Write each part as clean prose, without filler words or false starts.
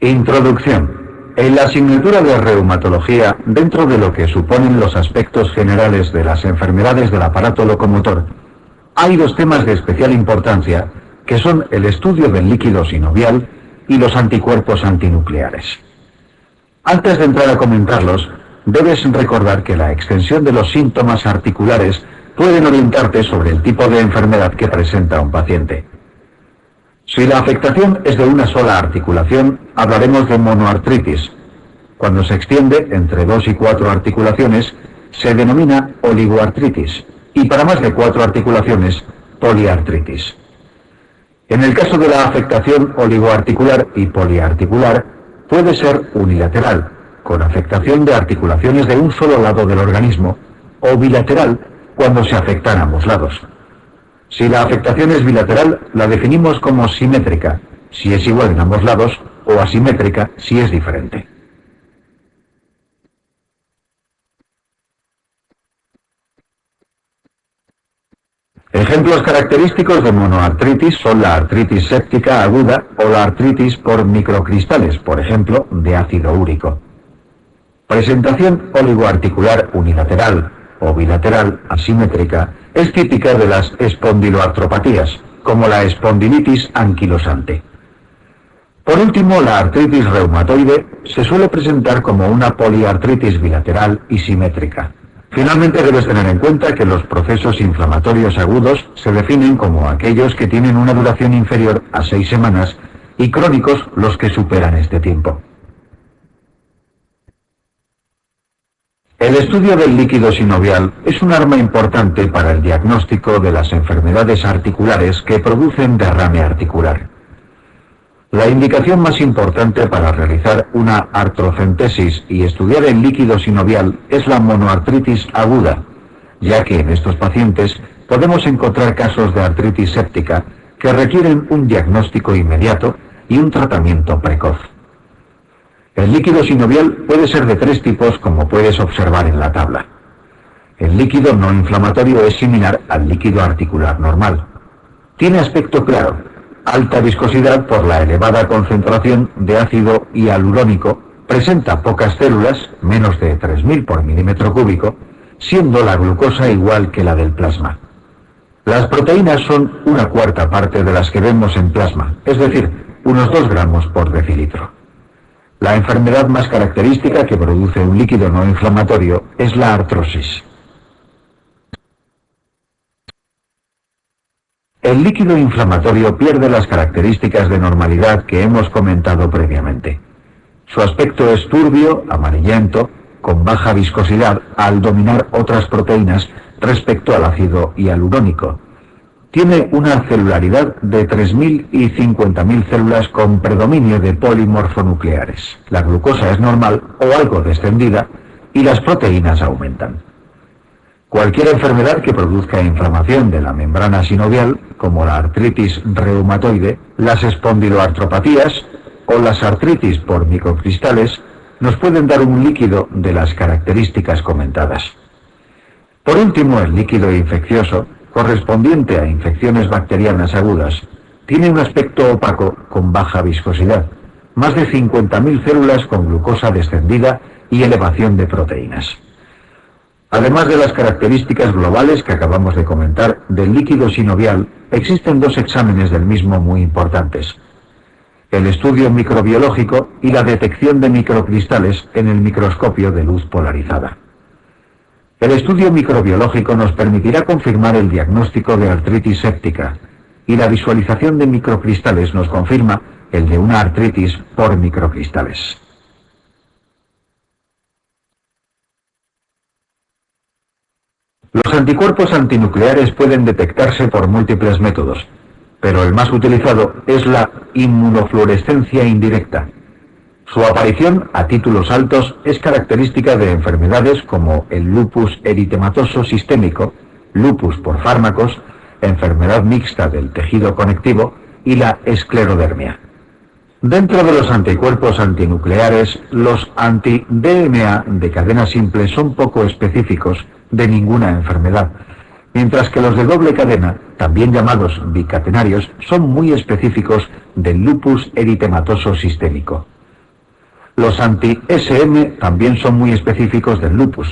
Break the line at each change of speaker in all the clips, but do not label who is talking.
Introducción. En la asignatura de reumatología, dentro de lo que suponen los aspectos generales de las enfermedades del aparato locomotor, hay dos temas de especial importancia, que son el estudio del líquido sinovial y los anticuerpos antinucleares. Antes de entrar a comentarlos, debes recordar que la extensión de los síntomas articulares pueden orientarte sobre el tipo de enfermedad que presenta un paciente. Si la afectación es de una sola articulación, hablaremos de monoartritis. Cuando se extiende entre 2 y 4 articulaciones, se denomina oligoartritis, y para más de 4 articulaciones, poliartritis. En el caso de la afectación oligoarticular y poliarticular, puede ser unilateral, con afectación de articulaciones de un solo lado del organismo, o bilateral, cuando se afectan ambos lados. Si la afectación es bilateral, la definimos como simétrica, si es igual en ambos lados, o asimétrica, si es diferente. Ejemplos característicos de monoartritis son la artritis séptica aguda o la artritis por microcristales, por ejemplo, de ácido úrico. Presentación oligoarticular unilateral o bilateral asimétrica es típica de las espondiloartropatías, como la espondilitis anquilosante. Por último, la artritis reumatoide se suele presentar como una poliartritis bilateral y simétrica. Finalmente, debes tener en cuenta que los procesos inflamatorios agudos se definen como aquellos que tienen una duración inferior a 6 semanas y crónicos los que superan este tiempo. El estudio del líquido sinovial es un arma importante para el diagnóstico de las enfermedades articulares que producen derrame articular. La indicación más importante para realizar una artrocentesis y estudiar el líquido sinovial es la monoartritis aguda, ya que en estos pacientes podemos encontrar casos de artritis séptica que requieren un diagnóstico inmediato y un tratamiento precoz. El líquido sinovial puede ser de 3 tipos, como puedes observar en la tabla. El líquido no inflamatorio es similar al líquido articular normal. Tiene aspecto claro, alta viscosidad por la elevada concentración de ácido hialurónico, presenta pocas células, menos de 3000 por milímetro cúbico, siendo la glucosa igual que la del plasma. Las proteínas son 1/4 parte de las que vemos en plasma, es decir, unos 2 gramos por decilitro. La enfermedad más característica que produce un líquido no inflamatorio es la artrosis. El líquido inflamatorio pierde las características de normalidad que hemos comentado previamente. Su aspecto es turbio, amarillento, con baja viscosidad al dominar otras proteínas respecto al ácido hialurónico. Tiene una celularidad de 3000 y 50.000 células con predominio de polimorfonucleares. La glucosa es normal o algo descendida y las proteínas aumentan. Cualquier enfermedad que produzca inflamación de la membrana sinovial, como la artritis reumatoide, las espondiloartropatías o las artritis por microcristales, nos pueden dar un líquido de las características comentadas. Por último, el líquido infeccioso, correspondiente a infecciones bacterianas agudas, tiene un aspecto opaco con baja viscosidad, más de 50.000 células con glucosa descendida y elevación de proteínas. Además de las características globales que acabamos de comentar del líquido sinovial, existen 2 exámenes del mismo muy importantes. el estudio microbiológico y la detección de microcristales en el microscopio de luz polarizada. El estudio microbiológico nos permitirá confirmar el diagnóstico de artritis séptica y la visualización de microcristales nos confirma el de una artritis por microcristales. Los anticuerpos antinucleares pueden detectarse por múltiples métodos, pero el más utilizado es la inmunofluorescencia indirecta. Su aparición a títulos altos es característica de enfermedades como el lupus eritematoso sistémico, lupus por fármacos, enfermedad mixta del tejido conectivo y la esclerodermia. Dentro de los anticuerpos antinucleares, los anti-DMA de cadena simple son poco específicos de ninguna enfermedad, mientras que los de doble cadena, también llamados bicatenarios, son muy específicos del lupus eritematoso sistémico. Los anti-SM también son muy específicos del lupus.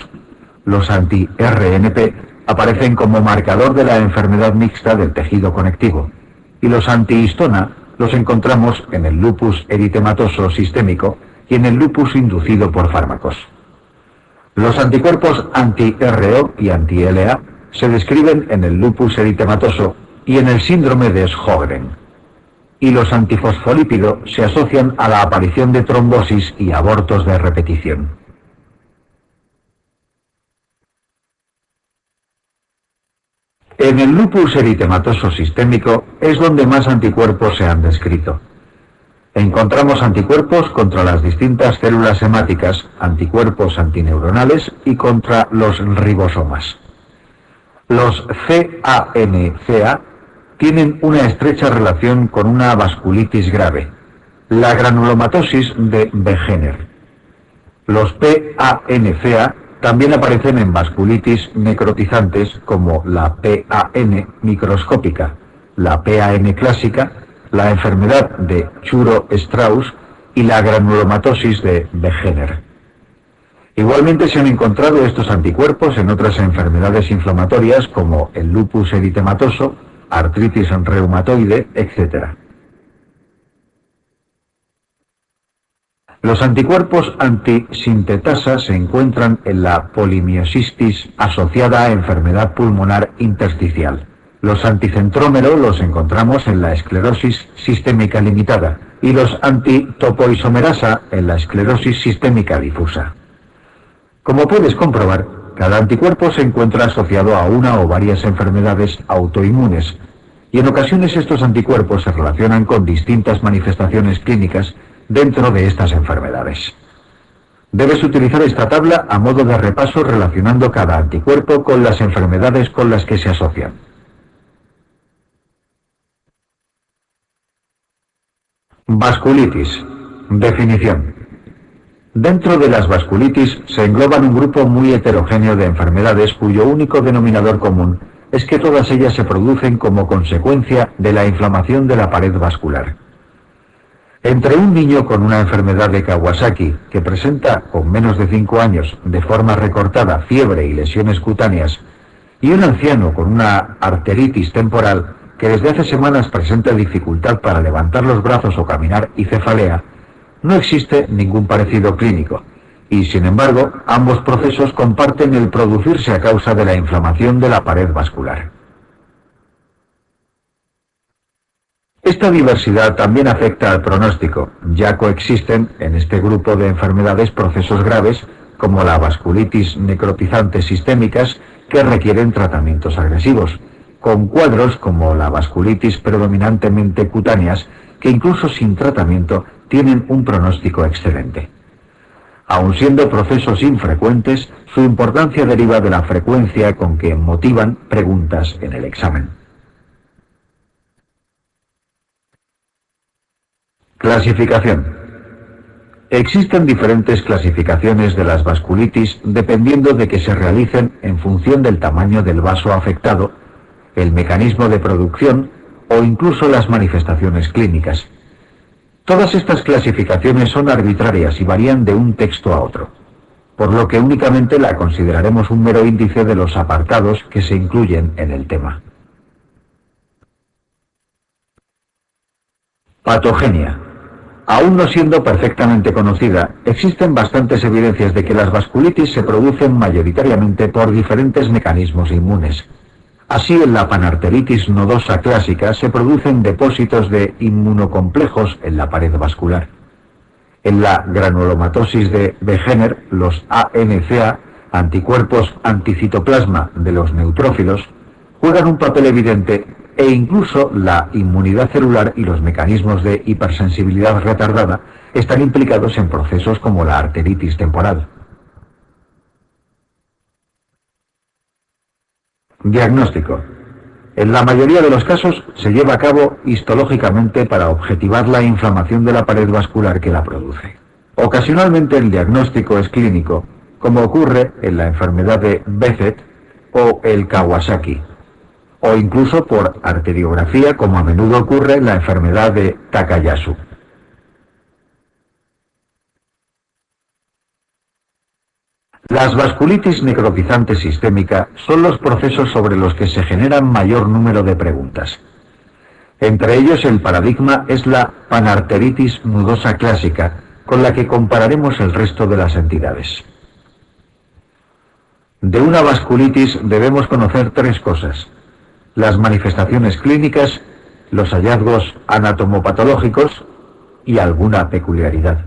Los anti-RNP aparecen como marcador de la enfermedad mixta del tejido conectivo, y los anti-histona los encontramos en el lupus eritematoso sistémico y en el lupus inducido por fármacos. Los anticuerpos anti-RO y anti-LA se describen en el lupus eritematoso y en el síndrome de Sjögren. Y los antifosfolípidos se asocian a la aparición de trombosis y abortos de repetición. En el lupus eritematoso sistémico es donde más anticuerpos se han descrito. Encontramos anticuerpos contra las distintas células hemáticas, anticuerpos antineuronales y contra los ribosomas. Los CANCA tienen una estrecha relación con una vasculitis grave, la granulomatosis de Wegener. Los PANCA también aparecen en vasculitis necrotizantes como la PAN microscópica, la PAN clásica, la enfermedad de Churo-Strauss y la granulomatosis de Wegener. Igualmente se han encontrado estos anticuerpos en otras enfermedades inflamatorias como el lupus eritematoso, artritis reumatoide, etc. Los anticuerpos antisintetasa se encuentran en la polimiosistis asociada a enfermedad pulmonar intersticial. Los anticentrómero los encontramos en la esclerosis sistémica limitada y los antitopoisomerasa en la esclerosis sistémica difusa. Como puedes comprobar, cada anticuerpo se encuentra asociado a una o varias enfermedades autoinmunes y en ocasiones estos anticuerpos se relacionan con distintas manifestaciones clínicas dentro de estas enfermedades. Debes utilizar esta tabla a modo de repaso relacionando cada anticuerpo con las enfermedades con las que se asocian. Vasculitis. Definición. Dentro de las vasculitis se engloban un grupo muy heterogéneo de enfermedades cuyo único denominador común es que todas ellas se producen como consecuencia de la inflamación de la pared vascular. Entre un niño con una enfermedad de Kawasaki que presenta con menos de 5 años de forma recortada fiebre y lesiones cutáneas y un anciano con una arteritis temporal que desde hace semanas presenta dificultad para levantar los brazos o caminar y cefalea, no existe ningún parecido clínico, y sin embargo, ambos procesos comparten el producirse a causa de la inflamación de la pared vascular. Esta diversidad también afecta al pronóstico, ya coexisten en este grupo de enfermedades procesos graves como la vasculitis necrotizante sistémicas que requieren tratamientos agresivos, con cuadros como la vasculitis predominantemente cutáneas que incluso sin tratamiento tienen un pronóstico excelente. Aun siendo procesos infrecuentes, su importancia deriva de la frecuencia con que motivan preguntas en el examen. Clasificación. Existen diferentes clasificaciones de las vasculitis dependiendo de que se realicen en función del tamaño del vaso afectado, el mecanismo de producción o incluso las manifestaciones clínicas. Todas estas clasificaciones son arbitrarias y varían de un texto a otro, por lo que únicamente la consideraremos un mero índice de los apartados que se incluyen en el tema. Patogenia. Aún no siendo perfectamente conocida, existen bastantes evidencias de que las vasculitis se producen mayoritariamente por diferentes mecanismos inmunes. Así, en la panarteritis nodosa clásica se producen depósitos de inmunocomplejos en la pared vascular. En la granulomatosis de Wegener, los ANCA, anticuerpos anticitoplasma de los neutrófilos, juegan un papel evidente, e incluso la inmunidad celular y los mecanismos de hipersensibilidad retardada están implicados en procesos como la arteritis temporal. Diagnóstico. En la mayoría de los casos se lleva a cabo histológicamente para objetivar la inflamación de la pared vascular que la produce. Ocasionalmente el diagnóstico es clínico, como ocurre en la enfermedad de Behçet o el Kawasaki, o incluso por arteriografía, como a menudo ocurre en la enfermedad de Takayasu. Las vasculitis necrotizante sistémica son los procesos sobre los que se generan mayor número de preguntas. Entre ellos, el paradigma es la panarteritis nudosa clásica, con la que compararemos el resto de las entidades. De una vasculitis debemos conocer tres cosas: las manifestaciones clínicas, los hallazgos anatomopatológicos y alguna peculiaridad.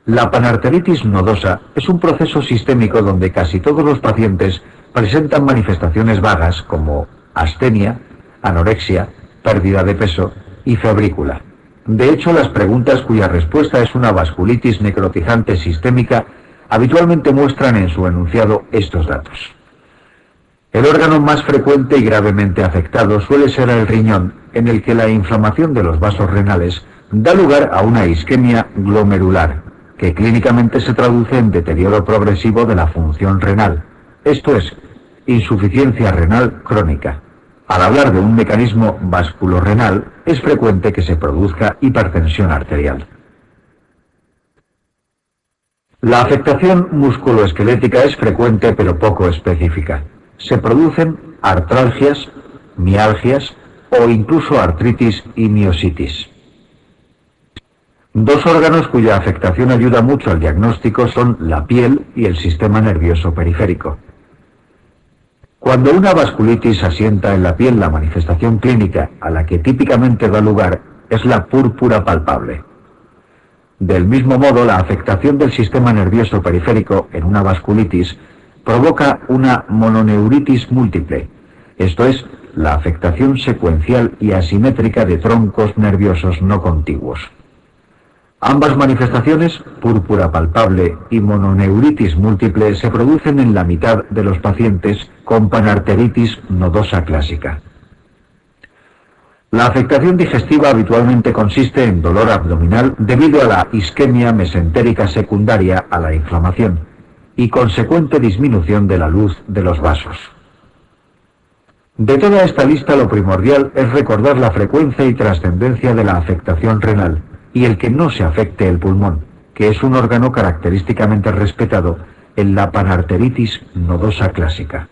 La panarteritis nodosa es un proceso sistémico donde casi todos los pacientes presentan manifestaciones vagas como astenia, anorexia, pérdida de peso y febrícula. De hecho, las preguntas cuya respuesta es una vasculitis necrotizante sistémica habitualmente muestran en su enunciado estos datos. El órgano más frecuente y gravemente afectado suele ser el riñón, en el que la inflamación de los vasos renales da lugar a una isquemia glomerular, que clínicamente se traduce en deterioro progresivo de la función renal, esto es, insuficiencia renal crónica. Al hablar de un mecanismo vasculorenal, es frecuente que se produzca hipertensión arterial. La afectación musculoesquelética es frecuente pero poco específica. Se producen artralgias, mialgias o incluso artritis y miositis. Dos órganos cuya afectación ayuda mucho al diagnóstico son la piel y el sistema nervioso periférico. Cuando una vasculitis asienta en la piel, la manifestación clínica a la que típicamente da lugar es la púrpura palpable. Del mismo modo, la afectación del sistema nervioso periférico en una vasculitis provoca una mononeuritis múltiple, esto es, la afectación secuencial y asimétrica de troncos nerviosos no contiguos. Ambas manifestaciones, púrpura palpable y mononeuritis múltiple, se producen en la mitad de los pacientes con panarteritis nodosa clásica. La afectación digestiva habitualmente consiste en dolor abdominal debido a la isquemia mesentérica secundaria a la inflamación y consecuente disminución de la luz de los vasos. De toda esta lista, lo primordial es recordar la frecuencia y trascendencia de la afectación renal y el que no se afecte el pulmón, que es un órgano característicamente respetado en la panarteritis nodosa clásica.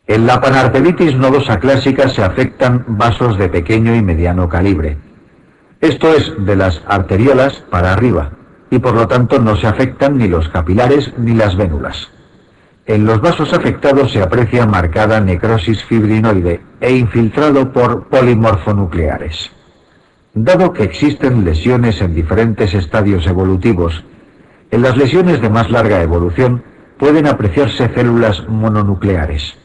En la panarteritis nodosa clásica se afectan vasos de pequeño y mediano calibre. Esto es, de las arteriolas para arriba, y por lo tanto no se afectan ni los capilares ni las vénulas. En los vasos afectados se aprecia marcada necrosis fibrinoide e infiltrado por polimorfonucleares. Dado que existen lesiones en diferentes estadios evolutivos, en las lesiones de más larga evolución pueden apreciarse células mononucleares.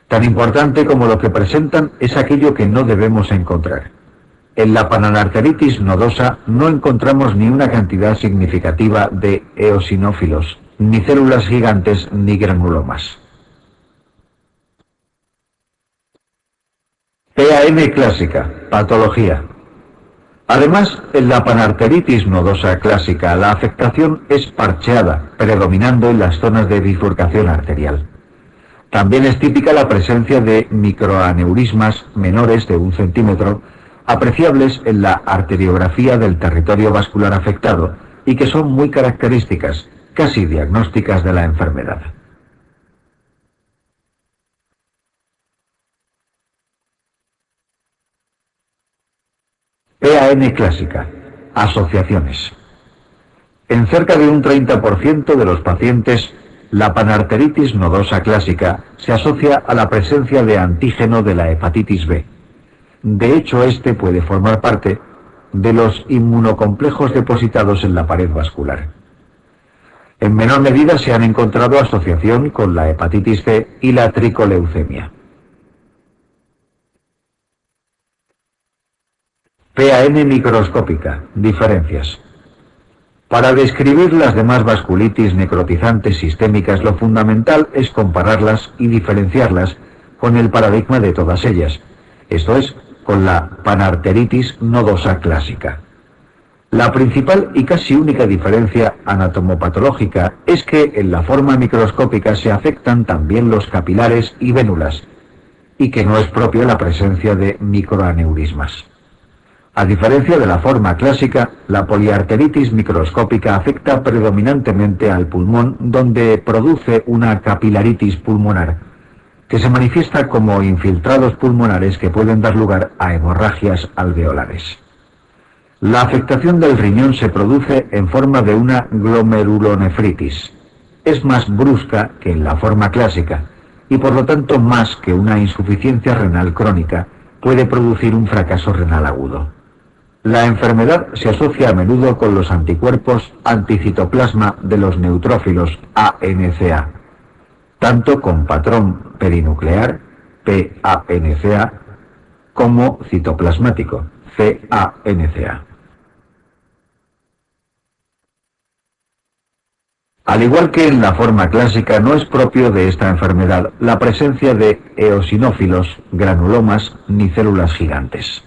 Tan importante como lo que presentan es aquello que no debemos encontrar. En la panarteritis nodosa no encontramos ni una cantidad significativa de eosinófilos, ni células gigantes, ni granulomas. PAN clásica, patología. Además, en la panarteritis nodosa clásica la afectación es parcheada, predominando en las zonas de bifurcación arterial. También es típica la presencia de microaneurismas menores de 1 centímetro, apreciables en la arteriografía del territorio vascular afectado y que son muy características, casi diagnósticas de la enfermedad. PAN clásica. Asociaciones. En cerca de un 30% de los pacientes, la panarteritis nodosa clásica se asocia a la presencia de antígeno de la hepatitis B. De hecho, este puede formar parte de los inmunocomplejos depositados en la pared vascular. En menor medida se han encontrado asociación con la hepatitis C y la tricoleucemia. PAN microscópica. Diferencias. Para describir las demás vasculitis necrotizantes sistémicas, lo fundamental es compararlas y diferenciarlas con el paradigma de todas ellas, esto es, con la panarteritis nodosa clásica. La principal y casi única diferencia anatomopatológica es que en la forma microscópica se afectan también los capilares y vénulas, y que no es propia la presencia de microaneurismas. A diferencia de la forma clásica, la poliarteritis microscópica afecta predominantemente al pulmón, donde produce una capilaritis pulmonar, que se manifiesta como infiltrados pulmonares que pueden dar lugar a hemorragias alveolares. La afectación del riñón se produce en forma de una glomerulonefritis. Es más brusca que en la forma clásica y por lo tanto más que una insuficiencia renal crónica puede producir un fracaso renal agudo. La enfermedad se asocia a menudo con los anticuerpos anticitoplasma de los neutrófilos ANCA, tanto con patrón perinuclear PANCA como citoplasmático CANCA. Al igual que en la forma clásica, no es propio de esta enfermedad la presencia de eosinófilos, granulomas ni células gigantes.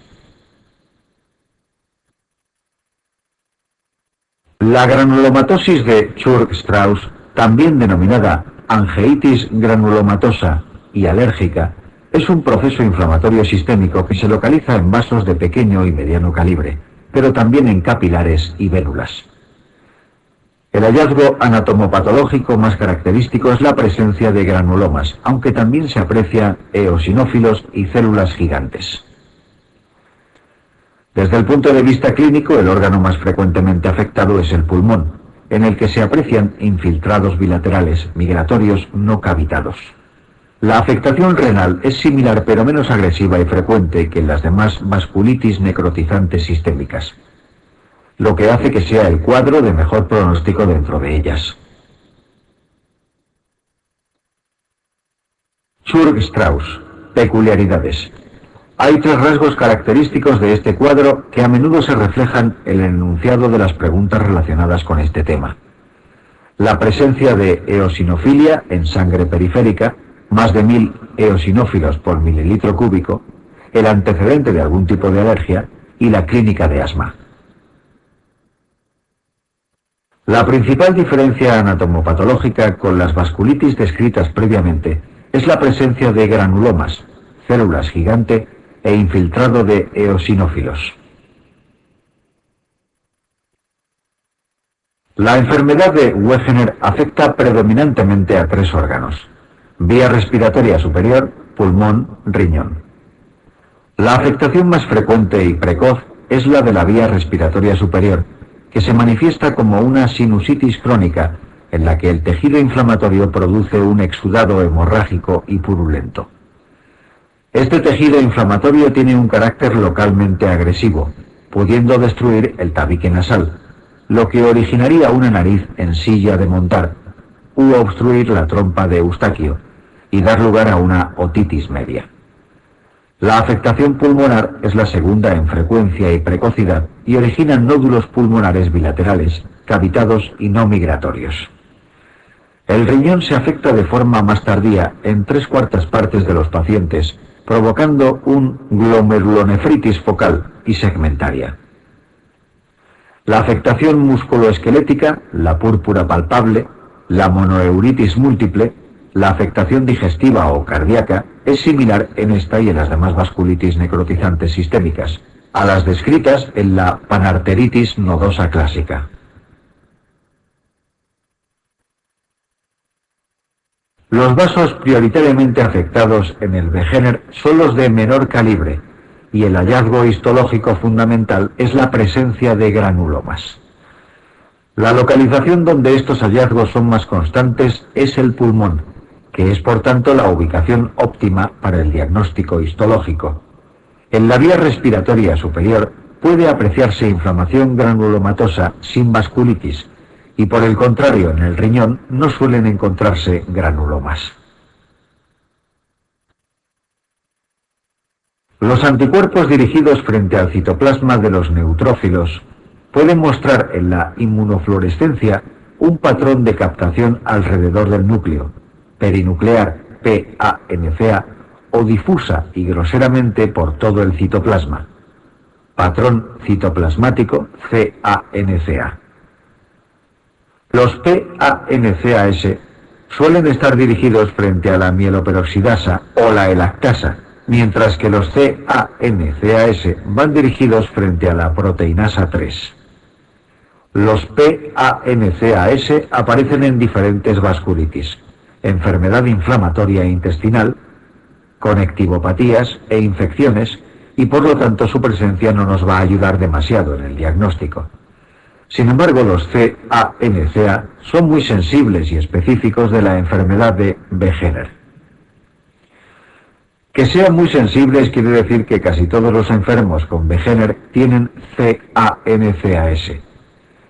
La granulomatosis de Churg-Strauss, también denominada angeitis granulomatosa y alérgica, es un proceso inflamatorio sistémico que se localiza en vasos de pequeño y mediano calibre, pero también en capilares y vénulas. El hallazgo anatomopatológico más característico es la presencia de granulomas, aunque también se aprecian eosinófilos y células gigantes. Desde el punto de vista clínico, el órgano más frecuentemente afectado es el pulmón, en el que se aprecian infiltrados bilaterales migratorios no cavitados. La afectación renal es similar pero menos agresiva y frecuente que en las demás vasculitis necrotizantes sistémicas, lo que hace que sea el cuadro de mejor pronóstico dentro de ellas. Churg-Strauss. Peculiaridades. Hay tres rasgos característicos de este cuadro que a menudo se reflejan en el enunciado de las preguntas relacionadas con este tema. La presencia de eosinofilia en sangre periférica, más de 1000 eosinófilos por mililitro cúbico, el antecedente de algún tipo de alergia y la clínica de asma. La principal diferencia anatomopatológica con las vasculitis descritas previamente es la presencia de granulomas, células gigante e infiltrado de eosinófilos. La enfermedad de Wegener afecta predominantemente a tres órganos: vía respiratoria superior, pulmón, riñón. La afectación más frecuente y precoz es la de la vía respiratoria superior, que se manifiesta como una sinusitis crónica, en la que el tejido inflamatorio produce un exudado hemorrágico y purulento. Este tejido inflamatorio tiene un carácter localmente agresivo, pudiendo destruir el tabique nasal, lo que originaría una nariz en silla de montar, u obstruir la trompa de Eustaquio, y dar lugar a una otitis media. La afectación pulmonar es la segunda en frecuencia y precocidad y origina nódulos pulmonares bilaterales, cavitados y no migratorios. El riñón se afecta de forma más tardía en 3/4 partes de los pacientes, provocando un glomerulonefritis focal y segmentaria. La afectación musculoesquelética, la púrpura palpable, la monoeuritis múltiple, la afectación digestiva o cardíaca es similar en esta y en las demás vasculitis necrotizantes sistémicas, a las descritas en la panarteritis nodosa clásica. Los vasos prioritariamente afectados en el Wegener son los de menor calibre, y el hallazgo histológico fundamental es la presencia de granulomas. La localización donde estos hallazgos son más constantes es el pulmón, que es por tanto la ubicación óptima para el diagnóstico histológico. En la vía respiratoria superior puede apreciarse inflamación granulomatosa sin vasculitis, y por el contrario en el riñón no suelen encontrarse granulomas. Los anticuerpos dirigidos frente al citoplasma de los neutrófilos pueden mostrar en la inmunofluorescencia un patrón de captación alrededor del núcleo, perinuclear PANCA, o difusa y groseramente por todo el citoplasma, patrón citoplasmático CANCA. Los PANCAS suelen estar dirigidos frente a la mieloperoxidasa o la elactasa, mientras que los CANCAS van dirigidos frente a la proteinasa 3. Los PANCAS aparecen en diferentes vasculitis, enfermedad inflamatoria intestinal, conectivopatías e infecciones, y por lo tanto su presencia no nos va a ayudar demasiado en el diagnóstico. Sin embargo, los CANCA son muy sensibles y específicos de la enfermedad de Wegener. Que sean muy sensibles quiere decir que casi todos los enfermos con Wegener tienen CANCAS.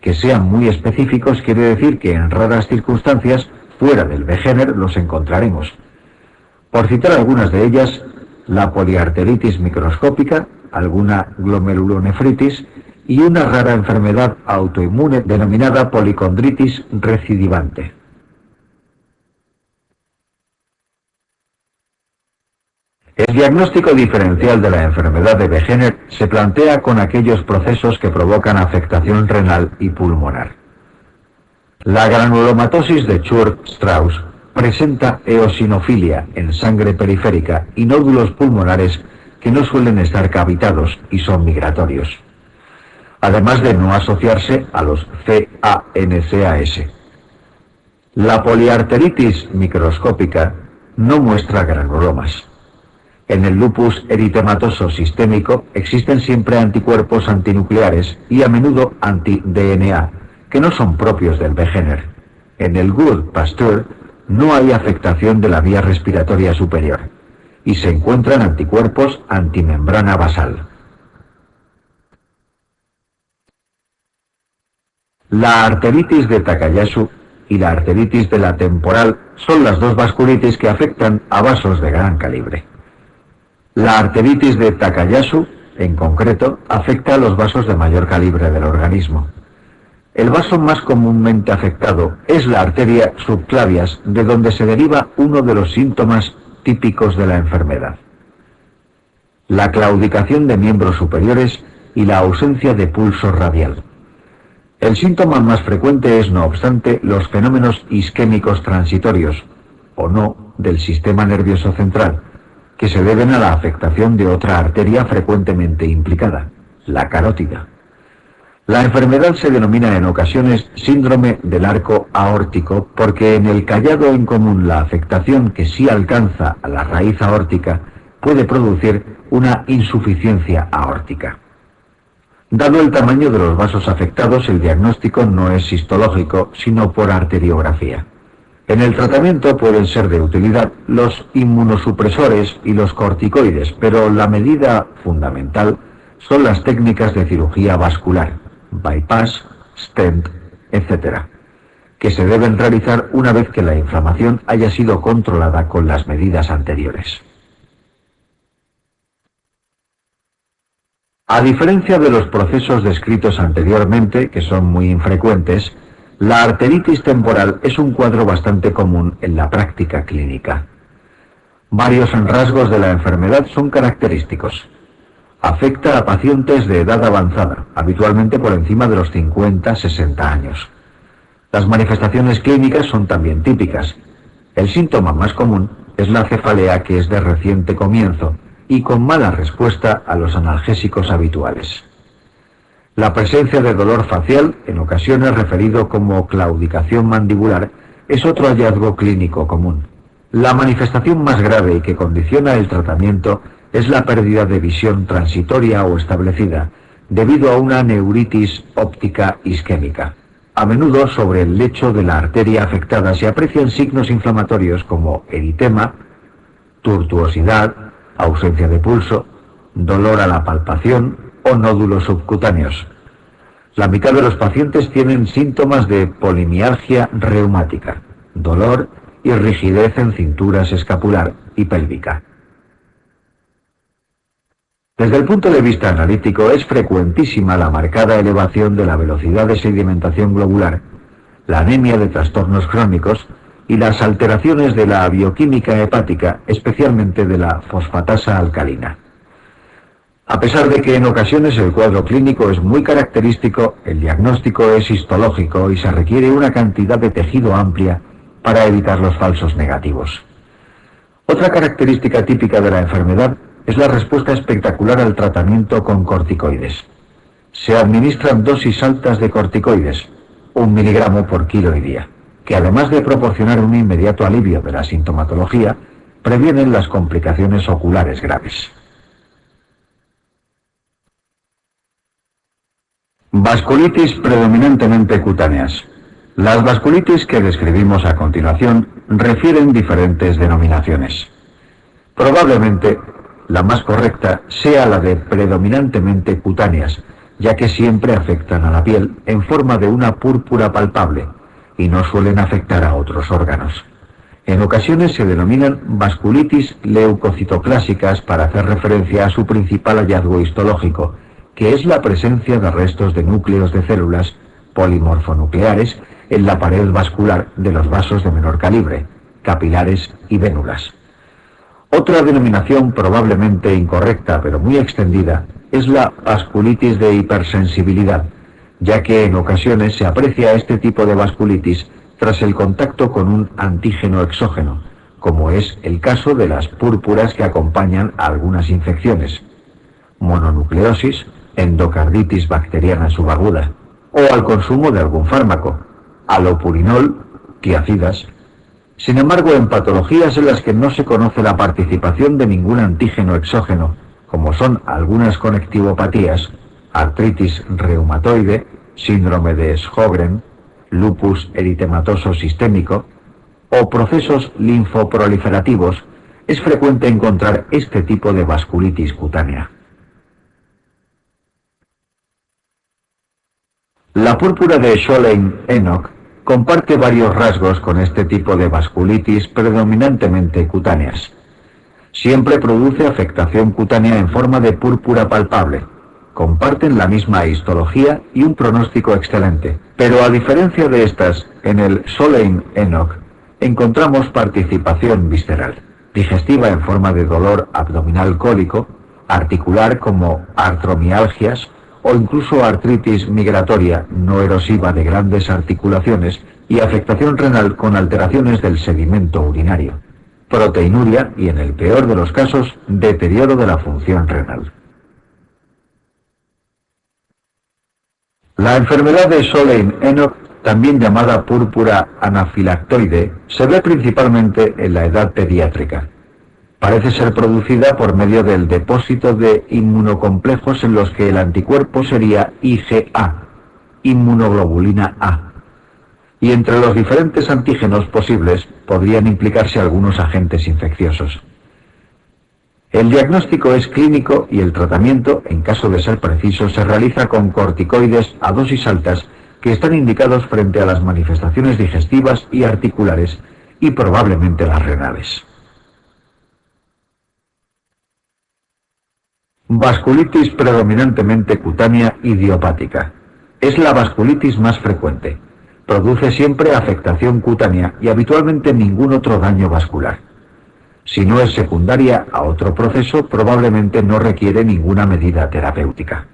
Que sean muy específicos quiere decir que en raras circunstancias, fuera del Wegener, los encontraremos. Por citar algunas de ellas, la poliarteritis microscópica, alguna glomerulonefritis y una rara enfermedad autoinmune denominada policondritis recidivante. El diagnóstico diferencial de la enfermedad de Wegener se plantea con aquellos procesos que provocan afectación renal y pulmonar. La granulomatosis de Churg-Strauss presenta eosinofilia en sangre periférica y nódulos pulmonares que no suelen estar cavitados y son migratorios, además de no asociarse a los CANCAS. La poliarteritis microscópica no muestra granulomas. En el lupus eritematoso sistémico existen siempre anticuerpos antinucleares y a menudo anti-DNA, que no son propios del Wegener. En el Gould-Pasteur no hay afectación de la vía respiratoria superior y se encuentran anticuerpos antimembrana basal. La arteritis de Takayasu y la arteritis de la temporal son las dos vasculitis que afectan a vasos de gran calibre. La arteritis de Takayasu, en concreto, afecta a los vasos de mayor calibre del organismo. El vaso más comúnmente afectado es la arteria subclavias, de donde se deriva uno de los síntomas típicos de la enfermedad: la claudicación de miembros superiores y la ausencia de pulso radial. El síntoma más frecuente es, no obstante, los fenómenos isquémicos transitorios, o no, del sistema nervioso central, que se deben a la afectación de otra arteria frecuentemente implicada, la carótida. La enfermedad se denomina en ocasiones síndrome del arco aórtico porque en el callado en común la afectación que sí alcanza a la raíz aórtica puede producir una insuficiencia aórtica. Dado el tamaño de los vasos afectados, el diagnóstico no es histológico, sino por arteriografía. En el tratamiento pueden ser de utilidad los inmunosupresores y los corticoides, pero la medida fundamental son las técnicas de cirugía vascular, bypass, stent, etc., que se deben realizar una vez que la inflamación haya sido controlada con las medidas anteriores. A diferencia de los procesos descritos anteriormente, que son muy infrecuentes, la arteritis temporal es un cuadro bastante común en la práctica clínica. Varios rasgos de la enfermedad son característicos. Afecta a pacientes de edad avanzada, habitualmente por encima de los 50-60 años. Las manifestaciones clínicas son también típicas. El síntoma más común es la cefalea, que es de reciente comienzo y con mala respuesta a los analgésicos habituales. La presencia de dolor facial, en ocasiones referido como claudicación mandibular, es otro hallazgo clínico común. La manifestación más grave y que condiciona el tratamiento es la pérdida de visión transitoria o establecida debido a una neuritis óptica isquémica. A menudo sobre el lecho de la arteria afectada se aprecian signos inflamatorios como eritema, tortuosidad, ausencia de pulso, dolor a la palpación o nódulos subcutáneos. La mitad de los pacientes tienen síntomas de polimialgia reumática, dolor y rigidez en cinturas escapular y pélvica. Desde el punto de vista analítico es frecuentísima la marcada elevación de la velocidad de sedimentación globular, la anemia de trastornos crónicos y las alteraciones de la bioquímica hepática, especialmente de la fosfatasa alcalina. A pesar de que en ocasiones el cuadro clínico es muy característico, el diagnóstico es histológico y se requiere una cantidad de tejido amplia para evitar los falsos negativos. Otra característica típica de la enfermedad es la respuesta espectacular al tratamiento con corticoides. Se administran dosis altas de corticoides, 1 miligramo por kilo y día, que además de proporcionar un inmediato alivio de la sintomatología, previenen las complicaciones oculares graves. Vasculitis predominantemente cutáneas. Las vasculitis que describimos a continuación refieren diferentes denominaciones. Probablemente la más correcta sea la de predominantemente cutáneas, ya que siempre afectan a la piel en forma de una púrpura palpable y no suelen afectar a otros órganos. En ocasiones se denominan vasculitis leucocitoclásicas para hacer referencia a su principal hallazgo histológico, que es la presencia de restos de núcleos de células polimorfonucleares en la pared vascular de los vasos de menor calibre, capilares y vénulas. Otra denominación probablemente incorrecta pero muy extendida es la vasculitis de hipersensibilidad, ya que en ocasiones se aprecia este tipo de vasculitis tras el contacto con un antígeno exógeno, como es el caso de las púrpuras que acompañan a algunas infecciones, mononucleosis, endocarditis bacteriana subaguda, o al consumo de algún fármaco, alopurinol, tiacidas. Sin embargo, en patologías en las que no se conoce la participación de ningún antígeno exógeno, como son algunas conectivopatías, artritis reumatoide, síndrome de Sjögren, lupus eritematoso sistémico o procesos linfoproliferativos, es frecuente encontrar este tipo de vasculitis cutánea. La púrpura de Schoenlein-Enoch comparte varios rasgos con este tipo de vasculitis predominantemente cutáneas. Siempre produce afectación cutánea en forma de púrpura palpable. Comparten la misma histología y un pronóstico excelente, pero a diferencia de estas, en el Schoenlein-Enoch encontramos participación visceral, digestiva en forma de dolor abdominal cólico, articular como artromialgias, o incluso artritis migratoria no erosiva de grandes articulaciones y afectación renal con alteraciones del sedimento urinario, proteinuria y, en el peor de los casos, deterioro de la función renal. La enfermedad de Schoenlein-Enoch, también llamada púrpura anafilactoide, se ve principalmente en la edad pediátrica. Parece ser producida por medio del depósito de inmunocomplejos en los que el anticuerpo sería IgA, inmunoglobulina A. Y entre los diferentes antígenos posibles podrían implicarse algunos agentes infecciosos. El diagnóstico es clínico y el tratamiento, en caso de ser preciso, se realiza con corticoides a dosis altas que están indicados frente a las manifestaciones digestivas y articulares y probablemente las renales. Vasculitis predominantemente cutánea idiopática. Es la vasculitis más frecuente. Produce siempre afectación cutánea y habitualmente ningún otro daño vascular. Si no es secundaria a otro proceso, probablemente no requiere ninguna medida terapéutica.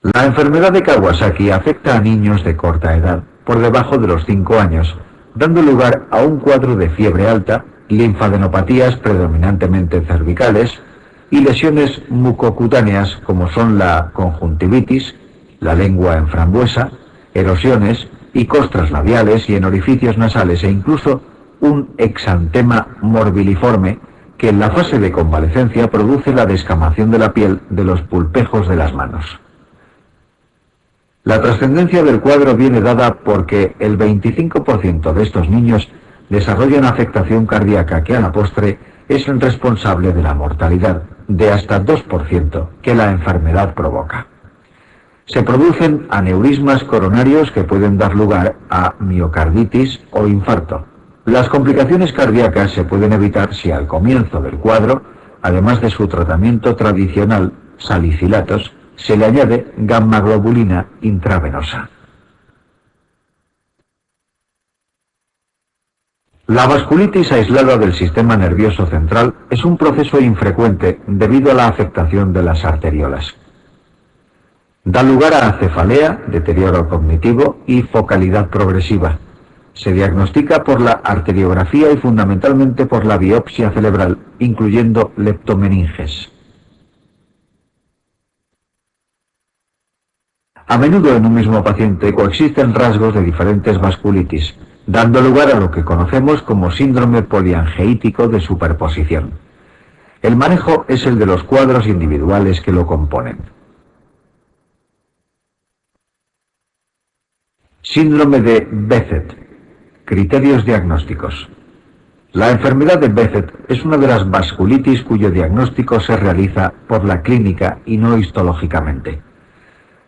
La enfermedad de Kawasaki afecta a niños de corta edad, por debajo de los 5 años, dando lugar a un cuadro de fiebre alta, linfadenopatías predominantemente cervicales y lesiones mucocutáneas como son la conjuntivitis, la lengua en frambuesa, erosiones y costras labiales y en orificios nasales e incluso un exantema morbiliforme que en la fase de convalecencia produce la descamación de la piel de los pulpejos de las manos. La trascendencia del cuadro viene dada porque el 25% de estos niños desarrollan afectación cardíaca que a la postre es el responsable de la mortalidad de hasta 2% que la enfermedad provoca. Se producen aneurismas coronarios que pueden dar lugar a miocarditis o infarto. Las complicaciones cardíacas se pueden evitar si al comienzo del cuadro, además de su tratamiento tradicional, salicilatos, se le añade gamma-globulina intravenosa. La vasculitis aislada del sistema nervioso central es un proceso infrecuente debido a la afectación de las arteriolas. Da lugar a cefalea, deterioro cognitivo y focalidad progresiva. Se diagnostica por la arteriografía y fundamentalmente por la biopsia cerebral, incluyendo leptomeninges. A menudo en un mismo paciente coexisten rasgos de diferentes vasculitis, dando lugar a lo que conocemos como síndrome poliangeítico de superposición. El manejo es el de los cuadros individuales que lo componen. Síndrome de Behçet. Criterios diagnósticos. La enfermedad de Behçet es una de las vasculitis cuyo diagnóstico se realiza por la clínica y no histológicamente.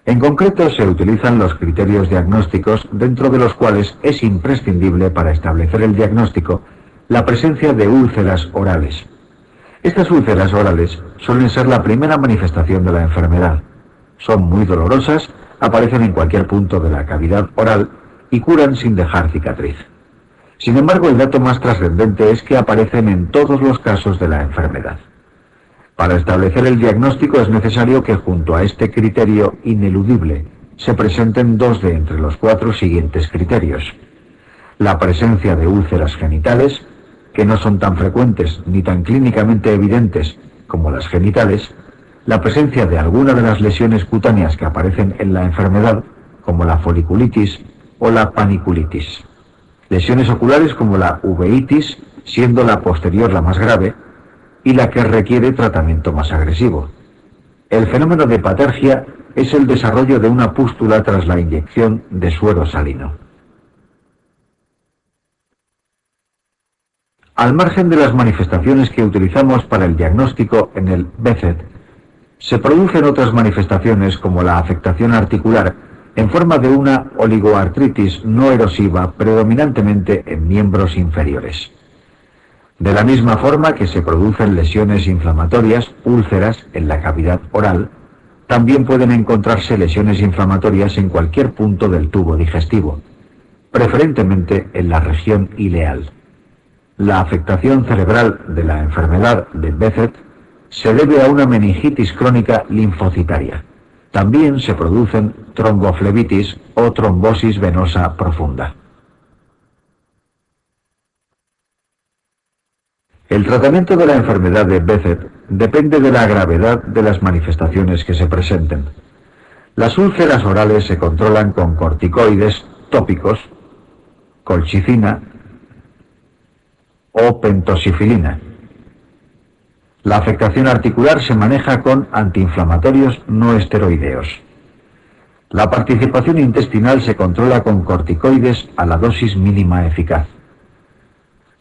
En concreto, se utilizan los criterios diagnósticos, dentro de los cuales es imprescindible para establecer el diagnóstico la presencia de úlceras orales. Estas úlceras orales suelen ser la primera manifestación de la enfermedad. Son muy dolorosas, aparecen en cualquier punto de la cavidad oral y curan sin dejar cicatriz. Sin embargo, el dato más trascendente es que aparecen en todos los casos de la enfermedad. Para establecer el diagnóstico es necesario que junto a este criterio ineludible se presenten dos de entre los 4 siguientes criterios. La presencia de úlceras genitales, que no son tan frecuentes ni tan clínicamente evidentes como las genitales, la presencia de alguna de las lesiones cutáneas que aparecen en la enfermedad, como la foliculitis o la paniculitis. Lesiones oculares como la uveitis, siendo la posterior la más grave, y la que requiere tratamiento más agresivo. El fenómeno de patergia es el desarrollo de una pústula tras la inyección de suero salino. Al margen de las manifestaciones que utilizamos para el diagnóstico en el Behçet, se producen otras manifestaciones como la afectación articular en forma de una oligoartritis no erosiva predominantemente en miembros inferiores. De la misma forma que se producen lesiones inflamatorias, úlceras, en la cavidad oral, también pueden encontrarse lesiones inflamatorias en cualquier punto del tubo digestivo, preferentemente en la región ileal. La afectación cerebral de la enfermedad de Behçet se debe a una meningitis crónica linfocitaria. También se producen tromboflebitis o trombosis venosa profunda. El tratamiento de la enfermedad de Behçet depende de la gravedad de las manifestaciones que se presenten. Las úlceras orales se controlan con corticoides tópicos, colchicina o pentosifilina. La afectación articular se maneja con antiinflamatorios no esteroideos. La participación intestinal se controla con corticoides a la dosis mínima eficaz.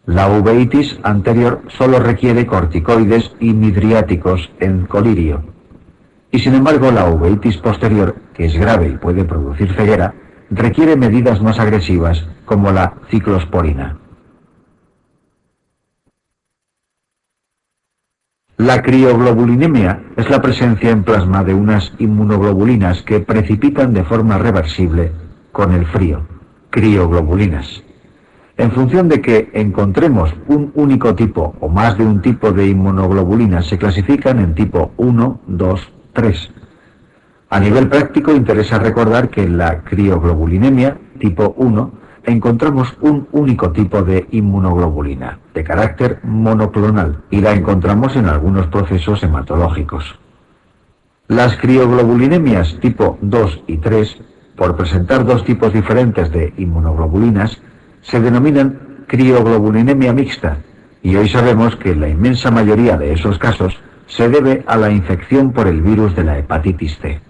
La uveitis anterior solo requiere corticoides y midriáticos en colirio. Y sin embargo, la uveitis posterior, que es grave y puede producir ceguera, requiere medidas más agresivas como la ciclosporina. La crioglobulinemia es la presencia en plasma de unas inmunoglobulinas que precipitan de forma reversible con el frío, crioglobulinas. En función de que encontremos un único tipo o más de un tipo de inmunoglobulinas, se clasifican en tipo 1, 2, 3. A nivel práctico interesa recordar que en la crioglobulinemia tipo 1 encontramos un único tipo de inmunoglobulina, de carácter monoclonal, y la encontramos en algunos procesos hematológicos. Las crioglobulinemias tipo 2 y 3, por presentar dos tipos diferentes de inmunoglobulinas, se denominan crioglobulinemia mixta, y hoy sabemos que la inmensa mayoría de esos casos se debe a la infección por el virus de la hepatitis C.